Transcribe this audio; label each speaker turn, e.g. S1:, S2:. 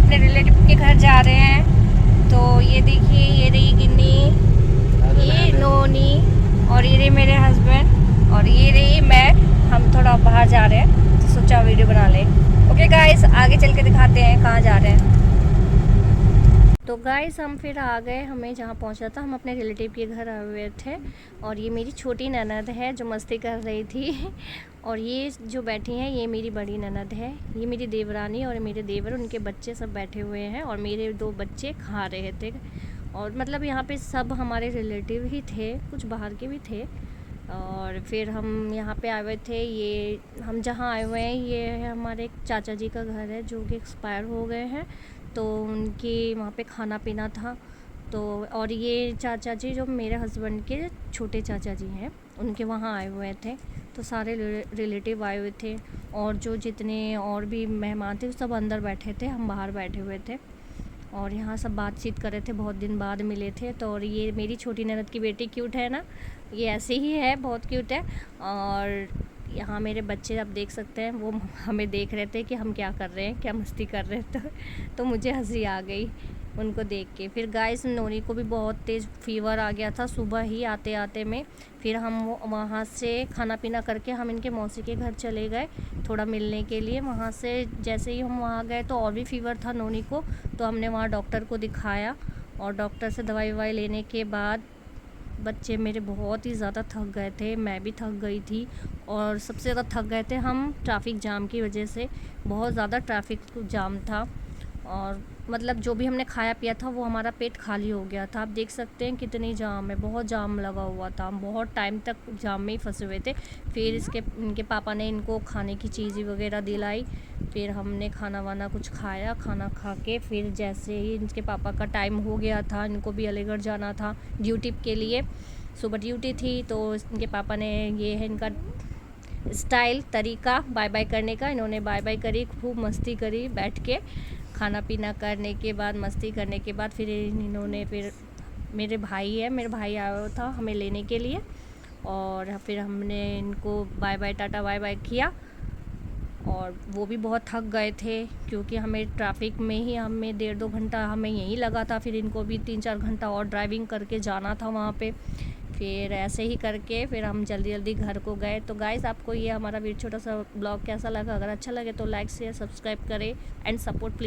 S1: अपने रिलेटिव के घर जा रहे हैं। तो ये देखिए, ये रही गिन्नी, ये नोनी और ये रही मेरे हस्बैंड और ये रही मैं। हम थोड़ा बाहर जा रहे हैं तो सोचा वीडियो बना लें। ओके गाइस, आगे चल के दिखाते हैं कहाँ जा रहे हैं। तो गाइस हम फिर आ गए, हमें जहाँ पहुँचा था, हम अपने रिलेटिव के घर आए हुए थे। और ये मेरी छोटी ननद है जो मस्ती कर रही थी और ये जो बैठी हैं ये मेरी बड़ी ननद है, ये मेरी देवरानी और मेरे देवर, उनके बच्चे सब बैठे हुए हैं और मेरे 2 बच्चे खा रहे थे। और मतलब यहाँ पे सब हमारे रिलेटिव ही थे, कुछ बाहर के भी थे। और फिर हम यहाँ पे आए हुए थे, ये हम जहाँ आए हुए हैं ये है हमारे चाचा जी का घर है जो कि एक्सपायर हो गए हैं। तो उनकी वहाँ पे खाना पीना था। तो और ये चाचा जी जो मेरे हस्बैंड के छोटे चाचा जी हैं, उनके वहाँ आए हुए थे। तो सारे रिलेटिव आए हुए थे और जो जितने और भी मेहमान थे सब अंदर बैठे थे, हम बाहर बैठे हुए थे। और यहाँ सब बातचीत कर रहे थे, बहुत दिन बाद मिले थे। तो और ये मेरी छोटी ननद की बेटी क्यूट है ना, ये ऐसे ही है, बहुत क्यूट है। और यहाँ मेरे बच्चे आप देख सकते हैं, वो हमें देख रहे थे कि हम क्या कर रहे हैं, क्या मस्ती कर रहे थे। तो मुझे हंसी आ गई उनको देख के। फिर गाइस नोनी को भी बहुत तेज़ फीवर आ गया था सुबह ही आते आते में। फिर हम वहाँ से खाना पीना करके हम इनके मौसी के घर चले गए थोड़ा मिलने के लिए। वहाँ से जैसे ही हम वहाँ गए तो और भी फीवर था नोनी को, तो हमने वहाँ डॉक्टर को दिखाया और डॉक्टर से दवाई ववाई लेने के बाद बच्चे मेरे बहुत ही ज़्यादा थक गए थे, मैं भी थक गई थी। और सबसे ज़्यादा थक गए थे हम ट्रैफिक जाम की वजह से, बहुत ज़्यादा ट्रैफिक जाम था। और मतलब जो भी हमने खाया पिया था वो हमारा पेट खाली हो गया था। आप देख सकते हैं कितनी जाम है, बहुत जाम लगा हुआ था, हम बहुत टाइम तक जाम में ही फंसे हुए थे। फिर इनके पापा ने इनको खाने की चीज़ वगैरह दिलाई, फिर हमने खाना वाना कुछ खाया। खाना खा के फिर जैसे ही इनके पापा का टाइम हो गया था, इनको भी अलीगढ़ जाना था ड्यूटी के लिए, सुबह ड्यूटी थी। तो इनके पापा ने, ये है इनका स्टाइल तरीका बाय बाय करने का, इन्होंने बाय बाय करी, खूब मस्ती करी बैठ के। खाना पीना करने के बाद, मस्ती करने के बाद फिर इन्होंने, फिर मेरे भाई है, मेरे भाई आया हुआ था हमें लेने के लिए और फिर हमने इनको bye bye tata bye bye किया। और वो भी बहुत थक गए थे क्योंकि हमें ट्रैफिक में ही हमें 1.5-2 घंटा हमें यहीं लगा था। फिर इनको भी 3-4 घंटा और ड्राइविंग करके जाना था वहाँ पे। फिर ऐसे ही करके फिर हम जल्दी जल्दी घर को गए। तो गाइस आपको ये हमारा वीडियो छोटा सा ब्लॉग कैसा लगा? अगर अच्छा लगे तो लाइक शेयर सब्सक्राइब करें एंड सपोर्ट प्लीज़।